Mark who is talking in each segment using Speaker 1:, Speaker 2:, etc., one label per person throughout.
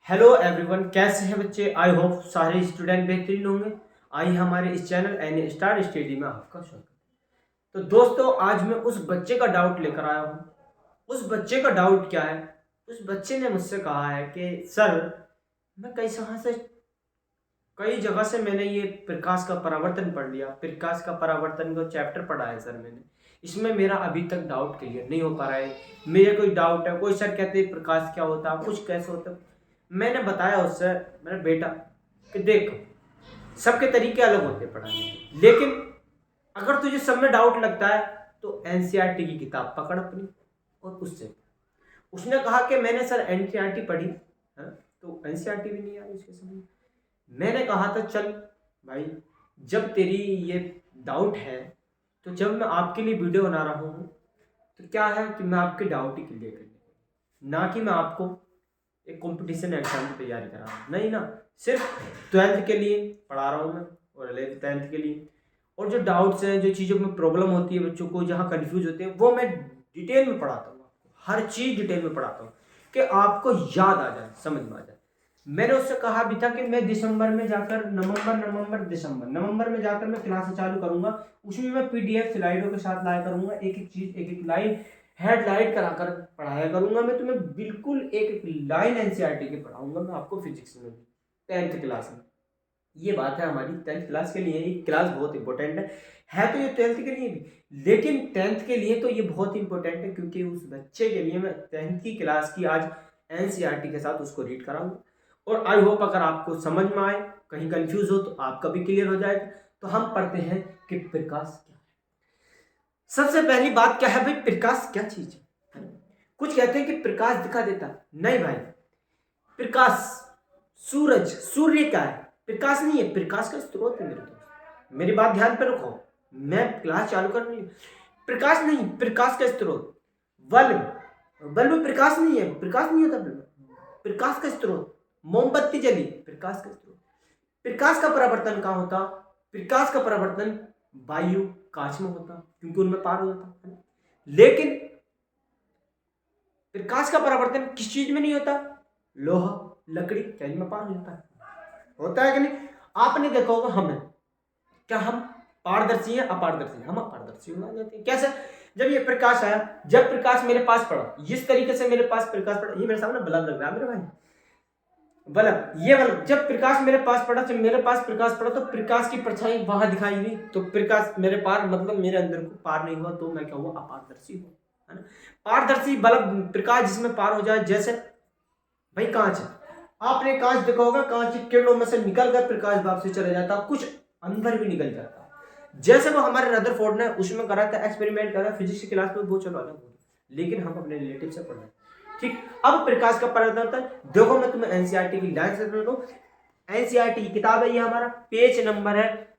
Speaker 1: Hello everyone, कैसे हैं बच्चे। आई होप सारे स्टूडेंट बेहतरीन होंगे। आइए हमारे इस चैनल एन स्टार स्टडी में आपका स्वागत है। तो दोस्तों, आज मैं उस बच्चे का डाउट लेकर आया हूँ। उस बच्चे का डाउट क्या है? उस बच्चे ने मुझसे कहा है कि सर, मैं कई जगह से मैंने ये प्रकाश का परावर्तन पढ़ लिया। प्रकाश का परावर्तन का चैप्टर पढ़ा है सर मैंने। इसमें मेरा अभी तक डाउट क्लियर नहीं हो पा रहा है। मेरे कोई डाउट है। कोई सर कहते हैं प्रकाश क्या होता है, कुछ कैसे होता है। मैंने बताया उससे, मेरा बेटा, कि देख, सबके तरीके अलग होते हैं पढ़ाने के, लेकिन अगर तुझे सब में डाउट लगता है तो एनसीईआरटी की किताब पकड़ अपनी और उससे। उसने कहा कि मैंने सर एनसीईआरटी पढ़ी है, तो एनसीईआरटी भी नहीं आई उसके समझ। मैंने कहा था चल भाई, जब तेरी ये डाउट है तो जब मैं आपके लिए वीडियो बना रहा हूँ तो क्या है कि मैं आपके डाउट ही क्लियर करने, ना कि मैं आपको एक कंपटीशन एग्जाम की तैयारी करा रहा हूँ। नहीं ना, सिर्फ 12th के लिए पढ़ा रहा हूँ मैं और 11th के लिए। और जो डाउट्स हैं, जो चीज़ों में प्रॉब्लम होती है बच्चों को, जहाँ कंफ्यूज होते हैं, वो मैं डिटेल में पढ़ाता हूँ आपको। हर चीज़ डिटेल में पढ़ाता हूँ कि आपको याद आ जाए, समझ में आ जाए। मैंने उससे कहा भी था कि मैं दिसंबर में जाकर नवंबर में जाकर मैं क्लास चालू करूंगा। उसमें मैं पीडीएफ स्लाइडों के साथ लाया करूंगा, एक एक चीज, एक एक लाइन हेडलाइट कराकर पढ़ाया करूंगा। मैं तुम्हें बिल्कुल एक एक लाइन एनसीईआरटी की पढ़ाऊंगा मैं आपको, फिजिक्स में भी 10th क्लास में। ये बात है हमारी 10th क्लास के लिए। ये क्लास बहुत इंपॉर्टेंट है तो ये 12th के लिए भी, लेकिन 10th के लिए तो ये बहुत इंपॉर्टेंट है, क्योंकि उस बच्चे के लिए मैं 10th की क्लास की आज एनसीईआरटी के साथ उसको रीड कराऊंगा। और आई होप अगर आपको समझ में आए, कहीं कंफ्यूज हो तो आपका भी क्लियर हो जाएगा। तो हम पढ़ते हैं कि प्रकाश क्या है। सबसे पहली बात क्या है भाई, प्रकाश क्या चीज है। कुछ कहते हैं कि प्रकाश दिखा देता, नहीं भाई। प्रकाश, सूरज, सूर्य का है, प्रकाश नहीं है। प्रकाश का स्रोत है मेरे दोस्त, मेरी बात ध्यान पे रखो। मैं क्लास चालू कर रही हूँ। प्रकाश नहीं, प्रकाश का स्रोत। बल्ब, बल्ब प्रकाश नहीं है, प्रकाश नहीं होता बल्ब, प्रकाश का स्रोत। मोमबत्ती जली, प्रकाश का स्रोत। प्रकाश का परावर्तन कहाँ होता? प्रकाश का परावर्तन वायु, कांच में होता, क्योंकि उनमें पार हो जाता है। लेकिन प्रकाश का परावर्तन किस चीज में नहीं होता? लोहा, लकड़ी, क्या इनमें पार हो जाता है? होता है कि नहीं? आपने देखा होगा हमें, क्या हम पारदर्शी हैं, अपारदर्शी? हम अपारदर्शी हो जाते हैं। कैसे? जब ये प्रकाश आया, जब प्रकाश मेरे पास पड़ा, जिस तरीके से मेरे पास प्रकाश पड़ा, ये मेरे सामने बल्ब लग रहा है मेरे भाई, बल्ब, ये बल्ब, जब प्रकाश मेरे पास पड़ा, जब मेरे पास प्रकाश पड़ा तो प्रकाश की परछाई वहां दिखाई दी, तो प्रकाश मेरे पार, मतलब मेरे अंदर को पार नहीं हुआ, तो मैं क्या हुआ? अपारदर्शी हुआ, है ना। पारदर्शी बल्ब, प्रकाश जिसमें पार हो जाए, जैसे भाई कांच है, आपने कांच देखा होगा, कांच की किरणों में से निकल कर प्रकाश वापस चले जाता, कुछ अंदर भी निकल जाता। जैसे वो हमारे रदरफोर्ड ने उसमें करा था, एक्सपेरिमेंट करा फिजिक्स की क्लास में, वो चलो अलग हो, लेकिन हम अपने रिलेटिव से पढ़ रहे हैं। ठीक, अब प्रकाश का परावर्तन होता है। देखो मैं तुम्हें एनसीईआरटी की लाइन से देता हूं। एनसीईआरटी की किताब है ये, हमारा पेज नंबर है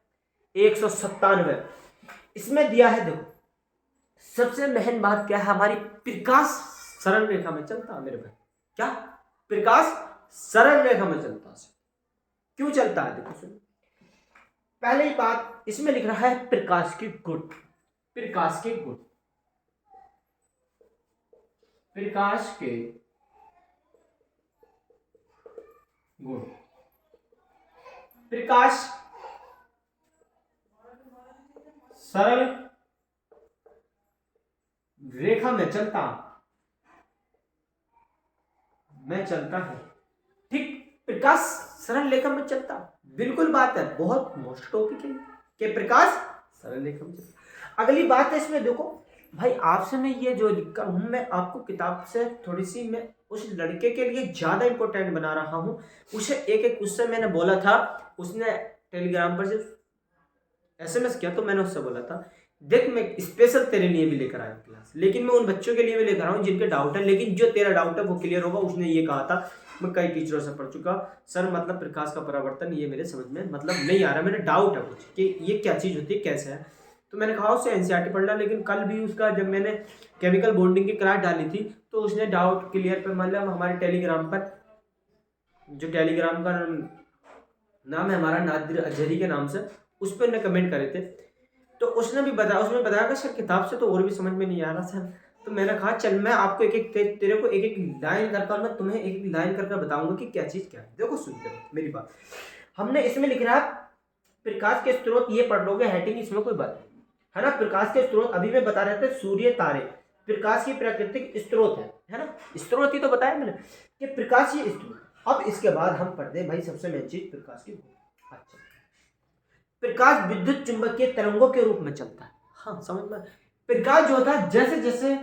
Speaker 1: 197। इसमें दिया है, देखो सबसे महन बात क्या है हमारी, प्रकाश सरल रेखा में चलता है मेरे भाई। क्या? प्रकाश सरल रेखा में चलता है। क्यों चलता है? देखो सुनो, पहले ही बात इसमें लिख रहा है प्रकाश के गुण। प्रकाश के गुण, प्रकाश के गुण। प्रकाश सरल रेखा में चलता है। ठीक, प्रकाश सरल रेखा में चलता, बिल्कुल बात है, बहुत मोस्ट टॉपिक है कि प्रकाश सरल रेखा में चलता। अगली बात है इसमें, देखो भाई, आपसे मैं ये जो लिखा हूं, मैं आपको किताब से थोड़ी सी, मैं उस लड़के के लिए ज्यादा इंपॉर्टेंट बना रहा हूं। उसे एक एक, उससे मैंने बोला था, उसने टेलीग्राम पर से एसएमएस किया, तो मैंने उससे बोला था देख, मैं स्पेशल तेरे लिए भी लेकर आया क्लास, लेकिन मैं उन बच्चों के लिए भी लेकर आया हूँ जिनके डाउट है, लेकिन जो तेरा डाउट है वो क्लियर होगा। उसने ये कहा था, मैं कई टीचरों से पढ़ चुका सर, मतलब प्रकाश का परावर्तन ये मेरे समझ में मतलब नहीं आ रहा, मेरा डाउट है कुछ कि ये क्या चीज़ होती है, कैसे है। तो मैंने कहा उससे एनसीईआरटी पढ़ ला, लेकिन कल भी उसका जब मैंने केमिकल बॉन्डिंग की क्लास डाली थी, तो उसने डाउट क्लियर पर, मतलब हमारे टेलीग्राम पर, जो टेलीग्राम का नाम है हमारा नादिर अजहरी के नाम से, उस पर ने कमेंट करे थे। तो उसने भी बताया, उसमें बताया कि सर किताब से तो और भी समझ में नहीं आ रहा सर, तो मैंने कहा चल मैं आपको एक एक तेरे को एक एक लाइन कर मैं तुम्हें एक एक लाइन कर बताऊंगा कि क्या चीज क्या है। देखो सुनते रहो मेरी बात। हमने इसमें लिख रहा है प्रकाश के स्रोत, ये पढ़ लोगे हेडिंग, इसमें कोई बात नहीं है ना। प्रकाश के स्रोत अभी मैं बता रहे थे सूर्य तारे प्रकाश की प्राकृतिक स्रोत है ना। स्रोत ही तो बताया मैंने कि प्रकाश ये स्रोत। अब इसके बाद हम पढ़ते हैं भाई सबसे मेन चीज प्रकाश की। अच्छा, प्रकाश विद्युत चुंबकीय तरंगों के रूप में चलता है। हाँ समझ में। प्रकाश जो होता है जैसे जैसे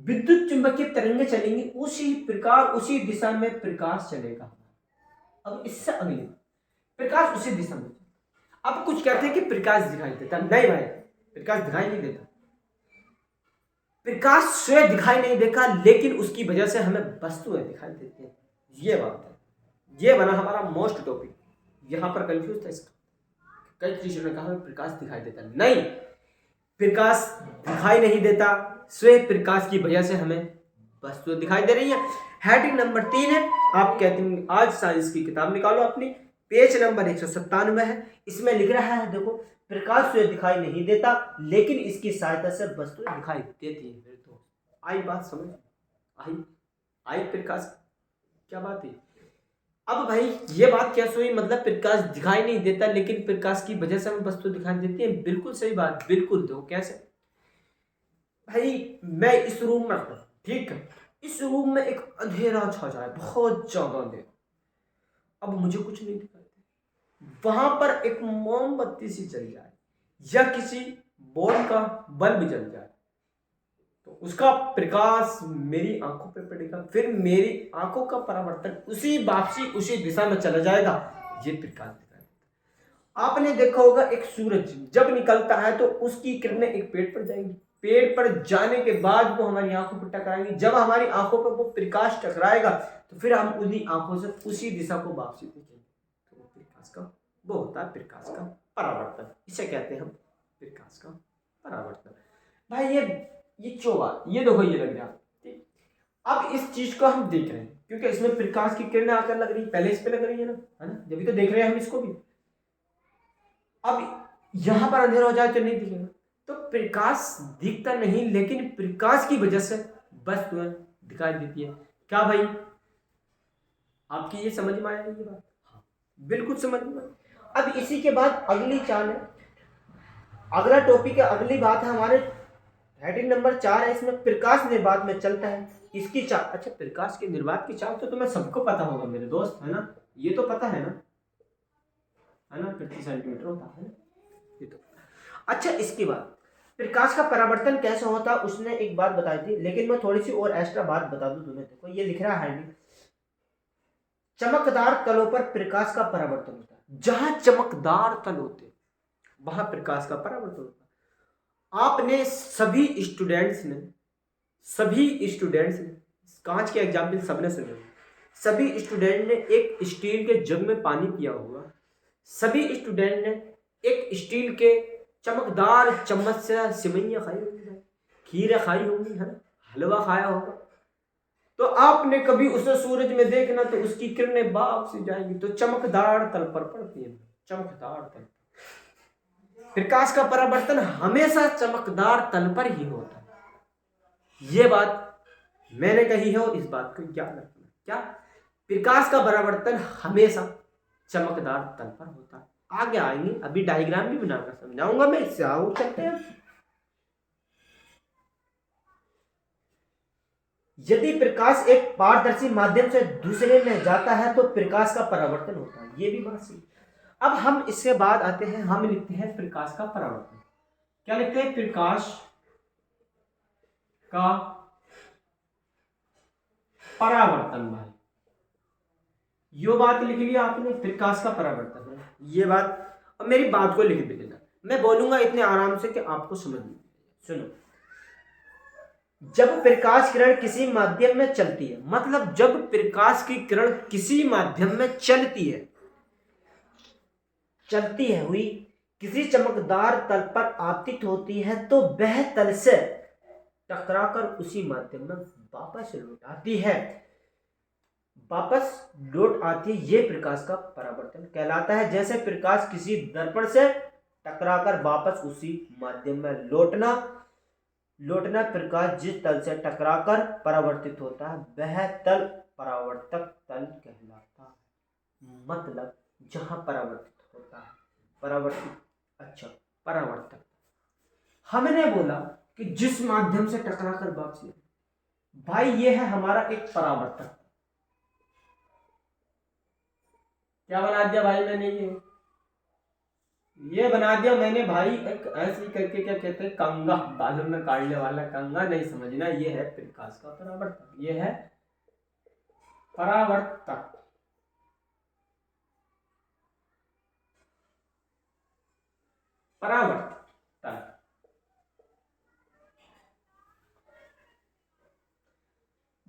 Speaker 1: विद्युत चुंबकीय तरंगे चलेंगी उसी प्रकार उसी दिशा में प्रकाश चलेगा। अब इससे अगली प्रकाश उसी दिशा में। अब कुछ कहते हैं कि प्रकाश दिखाई देता, नहीं भाई प्रकाश दिखाई नहीं देता। प्रकाश स्वयं दिखाई नहीं देता लेकिन उसकी वजह से हमें वस्तुएं दिखाई देती हैं। ये बात है, ये बना हमारा मोस्ट टॉपिक। यहां पर कंफ्यूज था इसका। कई टीचर ने कहा प्रकाश दिखाई देता, नहीं प्रकाश दिखाई नहीं देता, स्वयं प्रकाश की वजह से हमें वस्तुएं दिखाई दे रही है। हेडिंग नंबर 3 है। आप कहते हैं आज साइंस की किताब निकालो अपनी, पेज नंबर 197 है। इसमें लिख रहा है देखो प्रकाश स्वयं दिखाई नहीं देता लेकिन इसकी सहायता से वस्तुएं दिखाई देती है। मेरे तो आई बात समझ आई प्रकाश क्या बात है। अब भाई ये बात कैसे हुई, मतलब प्रकाश दिखाई नहीं देता लेकिन प्रकाश की वजह से हमें वस्तु दिखाई देती है। बिल्कुल सही बात, बिल्कुल। दो कैसे भाई, मैं इस रूम में हूं, ठीक है, इस रूम में एक अंधेरा छा जाए, बहुत ज्यादा अंधेरा, अब मुझे कुछ नहीं दिखाई दे। वहां पर एक मोमबत्ती सी जल जाए या किसी बॉल का बल्ब जल जाए तो उसका प्रकाश मेरी आंखों पे पड़ेगा, फिर मेरी आंखों का परावर्तन उसी वापसी उसी दिशा में चला जाएगा। ये प्रकाश दिखाई देता। आपने देखा होगा एक सूरज जब निकलता है तो उसकी किरणें एक पेड़ पर जाएंगी, पेड़ पर जाने के बाद वो हमारी आंखों पर टकराएंगी। जब हमारी आंखों पर वो प्रकाश टकराएगा तो फिर हम उन्हीं आंखों से उसी दिशा को वापसी देखेंगे। तो वो प्रकाश का वो होता है प्रकाश का परावर्तन। इसे कहते हैं हम प्रकाश का परावर्तन। भाई ये चोबा ये देखो ये लग रहा है। अब इस चीज को हम देख रहे हैं क्योंकि इसमें प्रकाश की किरणें आकर लग रही, पहले इस पे लग रही है ना, जब तो देख रहे हैं हम इसको भी। अब यहां पर अंधेरा हो जाए तो नहीं दिखेगा, तो प्रकाश दिखता नहीं लेकिन प्रकाश की वजह से वस्तुएं दिखाई देती है। क्या भाई आपकी ये समझ में आया ये बात? हाँ बिल्कुल समझ में। अब इसी के बाद अगली चाल है, अगला टॉपिक है, अगली बात है हमारे हेडिंग नंबर 4 है। इसमें प्रकाश निर्वात में चलता है, इसकी चाल। अच्छा प्रकाश के निर्वात की चाल तो तुम्हें सबको पता होगा मेरे दोस्त, है ना, ये तो पता है ना, प्रति सेंटीमीटर होता है ये तो। अच्छा इसके बाद प्रकाश का परावर्तन कैसे होता है उसने एक बात बताई थी, लेकिन मैं थोड़ी सी और एक्स्ट्रा बात बता दूं तुम्हें। देखो ये लिख रहा है चमकदार तलों पर प्रकाश का परावर्तन होता है। जहां चमकदार तल होते वहां प्रकाश का परावर्तन होता है। आपने सभी स्टूडेंट्स ने कांच के एग्जाम्पल सबने सुने, सभी स्टूडेंट ने एक स्टील के जग में पानी पिया होगा, सभी स्टूडेंट ने एक स्टील के चमकदार चम्मच से सिवैयां खाई होंगी, खीरें खाई होंगी, है ना, हलवा खाया होगा। तो आपने कभी उसे सूरज में देखना तो उसकी किरणें वापस जाएंगी तो चमकदार तल पर पड़ती है, चमकदार तल। प्रकाश का परावर्तन हमेशा चमकदार तल पर ही होता है। यह बात मैंने कही है और इस बात को याद रखना। क्या प्रकाश का परावर्तन हमेशा चमकदार तल पर होता है। आगे आएंगे, अभी डायग्राम भी बनाकर समझाऊंगा मैं, इससे आओ चलते हैं। यदि प्रकाश एक पारदर्शी माध्यम से दूसरे में जाता है तो प्रकाश का परावर्तन होता है। ये भी बात सही। अब हम इसके बाद आते हैं, हम लिखते हैं प्रकाश का परावर्तन। क्या लिखते हैं? प्रकाश का परावर्तन। भाई यो बात लिख लिया आपने, प्रकाश का परावर्तन है ये बात। अब मेरी बात को लिख भी देना, मैं बोलूंगा इतने आराम से कि आपको समझ में। सुनो, जब प्रकाश किरण किसी माध्यम में चलती है, मतलब जब प्रकाश की किरण किसी माध्यम में चलती है हुई किसी चमकदार तल पर आपतित होती है तो वह तल से टकराकर उसी माध्यम में वापस लौट आती है, ये प्रकाश का परावर्तन कहलाता है। जैसे प्रकाश किसी दर्पण से टकराकर वापस उसी माध्यम में लौटना, लौटना प्रकाश जिस तल से टकराकर परावर्तित होता है वह तल परावर्तक तल कहलाता है। मतलब जहां परावर्तित होता है, परावर्तित, अच्छा परावर्तक। हमने बोला कि जिस माध्यम से टकराकर वापसी, भाई ये है हमारा एक परावर्तक। क्या बना दिया भाई मैंने, ये बना दिया मैंने भाई एक ऐसे करके, क्या कहते हैं, कंगा, बालों में काटने वाला कंगा नहीं समझना, ये है प्रकाश का परावर्तक, ये है परावर्तक। परावर्तक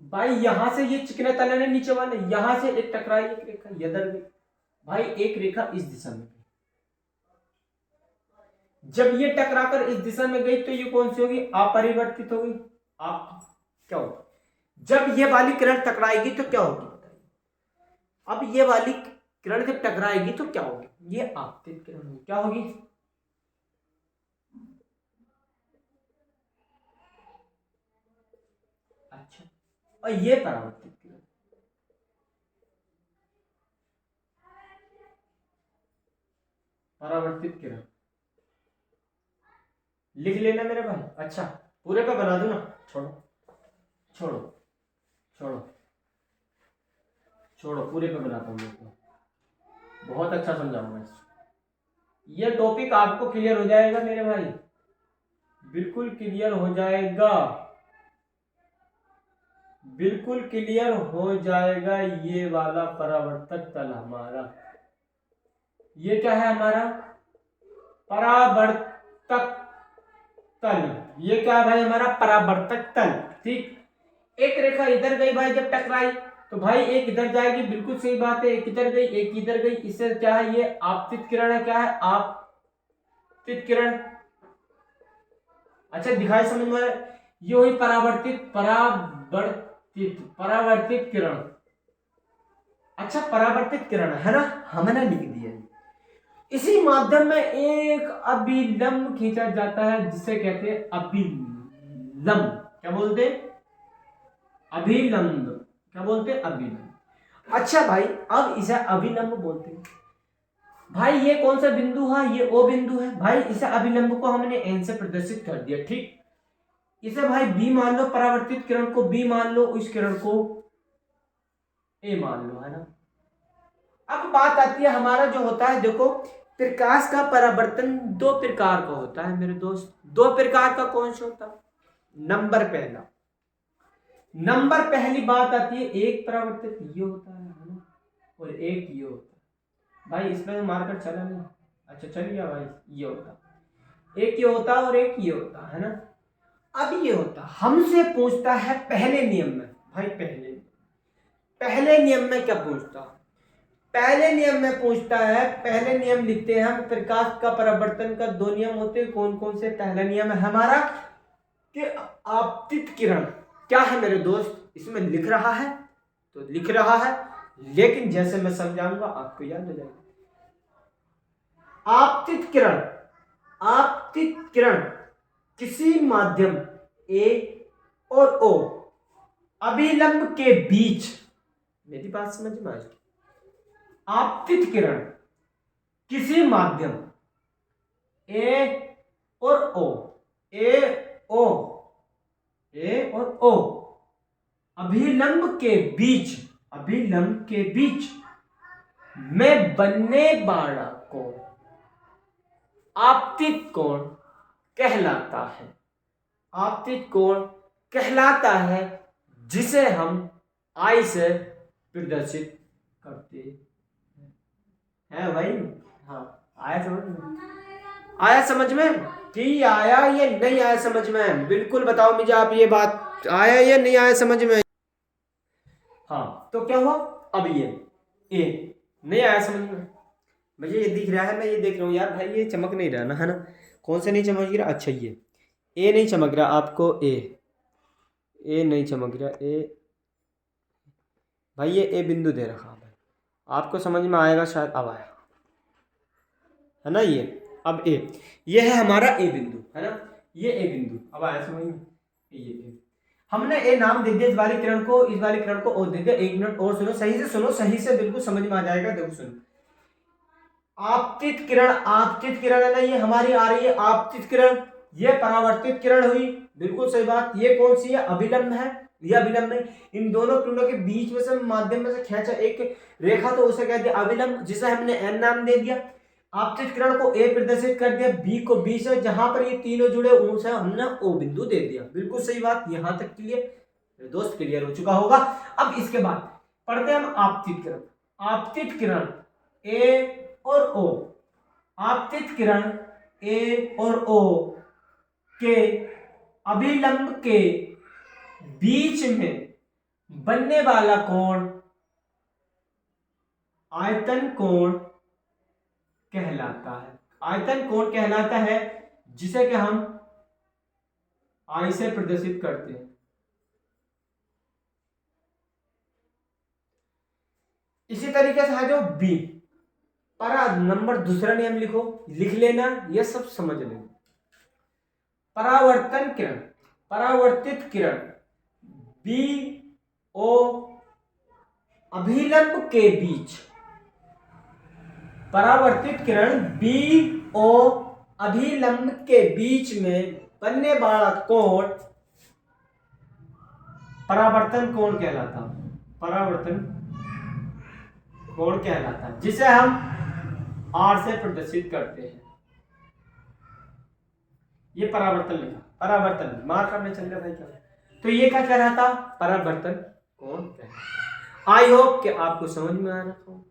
Speaker 1: भाई यहां से ये चिकने तले ने नीचे वाले, यहां से एक टकराई एक रेखा इधर गई, भाई एक रेखा इस दिशा में गई। जब ये टकराकर इस दिशा में गई तो ये कौन सी होगी, अपरिवर्तित होगी। आप क्या होगा, जब ये वाली किरण टकराएगी तो क्या होगी बताइए। अब ये वाली किरण जब टकराएगी तो क्या होगी, ये आपतित किरण होगी। क्या होगी, अच्छा, और ये परावर्तित किरण। परावर्तित किरण लिख लेना मेरे भाई। अच्छा पूरे पे बना दू ना, छोड़ो छोड़ो छोड़ो छोड़ो, पूरे पे बनाता हूँ मैं, बहुत अच्छा समझाऊंगा। ये टॉपिक आपको क्लियर हो जाएगा मेरे भाई, बिल्कुल क्लियर हो जाएगा, बिल्कुल क्लियर हो जाएगा। ये वाला परावर्तक तल हमारा, ये क्या है हमारा परावर्तक तल, ये क्या है भाई हमारा परावर्तक तल। ठीक, एक रेखा इधर गई भाई जब टकराई तो भाई एक इधर जाएगी, बिल्कुल सही बात है, एक इधर गई एक इधर गई, इससे क्या है, ये आपतित किरण है। क्या है, आपतित किरण। अच्छा दिखाई समझ में, ये हुई परावर्तित, परावर्तित किरण। अच्छा परावर्तित किरण है ना, हमने लिख दिया। इसी माध्यम में एक अभिलंब खींचा जाता है जिसे कहते हैं अभिलंब। क्या बोलते हैं, अभिलंब। क्या बोलते हैं, अभिलंब। अच्छा भाई अब इसे अभिलंब बोलते हैं। भाई ये कौन सा बिंदु है, ये ओ बिंदु है भाई, इसे अभिलंब को हमने एन से प्रदर्शित कर दिया। ठीक, इसे भाई बी मान लो, परावर्तित किरण को बी मान लो, इस किरण को ए मान लो, है ना। अब बात आती है हमारा जो होता है, देखो प्रकाश का परावर्तन दो प्रकार का होता है मेरे दोस्त। दो प्रकार का कौन सा होता है, नंबर पहला, नंबर पहली बात आती है, एक परावर्तित ये होता है ना, और एक ये होता है। भाई इसमें तो मार्कर चला नहीं, अच्छा चल गया भाई, ये होता, एक ये होता और एक ये होता है ना। अब ये होता हमसे पूछता है पहले नियम में, भाई पहले नियम में क्या पूछता, पहले नियम में पूछता है, पहले नियम लिखते हैं हम, प्रकाश का परावर्तन का दो नियम होते हैं, कौन कौन से। पहला नियम है हमारा कि आपतित किरण, क्या है मेरे दोस्त, इसमें लिख रहा है तो लिख रहा है, लेकिन जैसे मैं समझाऊंगा आपको याद हो जाएगा। आपतित किरण, आपतित किरण किसी माध्यम ए और ओ अभिलंब के बीच, मेरी बात समझ में आई, आपतित किरण किसी माध्यम ए और ओ, ए और ओ अभिलंब के बीच, अभिलंब के बीच में बनने वाला कोण आपतित कोण कहलाता है। आपतित कोण कहलाता है जिसे हम आई से प्रदर्शित करते हैं भाई। हाँ आया समझ में, आया समझ में कि आया ये नहीं आया समझ में, बिल्कुल बताओ मुझे आप, ये बात आया या नहीं आया समझ में। हाँ तो क्या हुआ, अब ये ए नहीं आया समझ में, मुझे ये दिख रहा है, मैं ये देख रहा हूँ यार भाई, ये चमक नहीं रहा ना, है ना, कौन सा नहीं चमक रहा, अच्छा ये ए नहीं चमक रहा आपको, ए नहीं चमक रहा, ए भाई ये ए बिंदु दे रखा है, आपको समझ में आएगा शायद, अब आया है ना ये। अब ए, ये है हमारा ए बिंदु, है ना, ये ए बिंदु, अब आया समझ में, ये ए। हमने ए नाम दे दिया इस वाली किरण को, इस वाली किरण को ओ दे दिया। 1 मिनट और सुनो, सही से सुनो, सही से बिल्कुल समझ में आ जाएगा। देखो सुनो, आपतित किरण है ना, ये हमारी आ रही है आपतित किरण, ये परावर्तित किरण हुई, बिल्कुल सही बात। ये कौन सी है, अभिलंब है, ये अभिलंब है। इन दोनों किरणों के बीच में से माध्यम में से खींचा एक रेखा, तो उसे कहते हैं अभिलंब, जिसे हमने एन नाम दे दिया। आपतित किरण को ए प्रदर्शित कर दिया, बी को बी से, जहां पर ये तीनों जुड़े उनसे हमने ओ बिंदु दे दिया। बिल्कुल सही बात, यहां तक क्लियर दोस्त, क्लियर हो चुका होगा। अब इसके बाद पढ़ते हैं हम आपतित किरण। आपतित किरण ए और ओ, आपतित किरण ए और ओ के अभिलंब के बीच में बनने वाला कोण आयतन कोण कहलाता है। आयतन कोण कहलाता है, जिसे कि हम आई से प्रदर्शित करते हैं। इसी तरीके से है जो बी, परा नंबर दूसरा नियम लिखो, लिख लेना, ये सब समझ लेना। परावर्तन किरण, परावर्तित किरण बी ओ अभिलंब के बीच, परावर्तित किरण बी ओ अभिलंब के बीच में बनने वाला कोण परावर्तन कोण कहलाता, परावर्तन कोण कहलाता है, जिसे हम आर से प्रदर्शित करते हैं। ये परावर्तन लिखा, परावर्तन मार करने चल रहा भाई क्या, तो ये क्या कहलाता, परावर्तन कोण कहलाता। आई होप कि आपको समझ में आ रहा हो,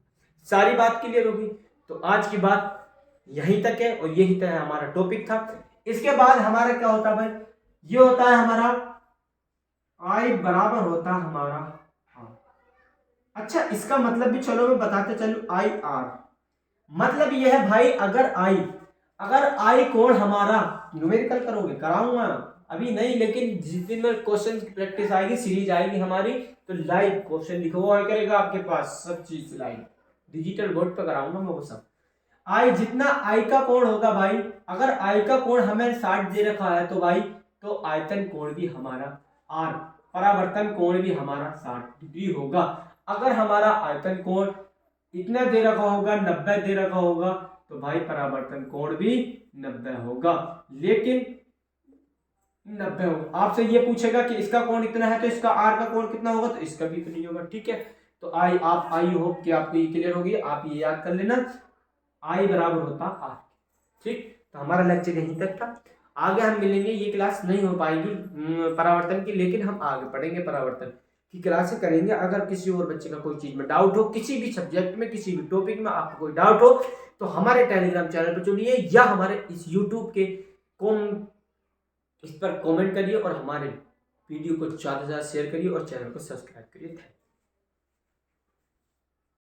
Speaker 1: सारी बात क्लियर होगी। तो आज की बात यहीं तक है, और यही तक हमारा टॉपिक था। इसके बाद हमारा क्या होता है भाई, ये होता है हमारा आई बराबर होता है हमारा आर। अच्छा, इसका मतलब भी चलो मैं बताते चलूं, आई आर मतलब ये है भाई, अगर आई कोण हमारा, न्यूमेरिकल करोगे, कराऊंगा अभी नहीं, लेकिन जिस दिन में क्वेश्चन की प्रैक्टिस आएगी, सीरीज आएगी हमारी, तो लाइव क्वेश्चन लिखो हुआ करेगा आपके पास, सब चीज लाइव डिजिटल बोर्ड पर कराऊंगा मैं वो सब। आई जितना आई का कोण होगा भाई, अगर आई का कोण हमें 60 दे रखा है, तो भाई तो आयतन कोण भी हमारा आर, परावर्तन कोण भी हमारा 60 डिग्री होगा। अगर हमारा आयतन कोण इतना दे रखा होगा, 90 दे रखा होगा, तो भाई परावर्तन कोण भी 90 होगा। लेकिन 90 होगा, आपसे ये पूछेगा कि इसका कोण इतना है, तो इसका आर का कोण कितना होगा, तो इसका भी इतना ही होगा। ठीक है, तो आई होप कि आपको ये क्लियर होगी, आप ये याद कर लेना, आई बराबर होता आर। ठीक, तो हमारा लेक्चर यहीं तक था, आगे हम मिलेंगे। ये क्लास नहीं हो पाएगी परावर्तन की, लेकिन हम आगे पढ़ेंगे, परावर्तन की क्लासें करेंगे। अगर किसी और बच्चे का कोई चीज में डाउट हो, किसी भी सब्जेक्ट में, किसी भी टॉपिक में आपको कोई डाउट हो, तो हमारे टेलीग्राम चैनल पर जुड़िए, या हमारे इस यूट्यूब के इस पर कमेंट करिए, और हमारे वीडियो को ज़्यादा से ज़्यादा शेयर करिए, और चैनल को सब्सक्राइब करिए।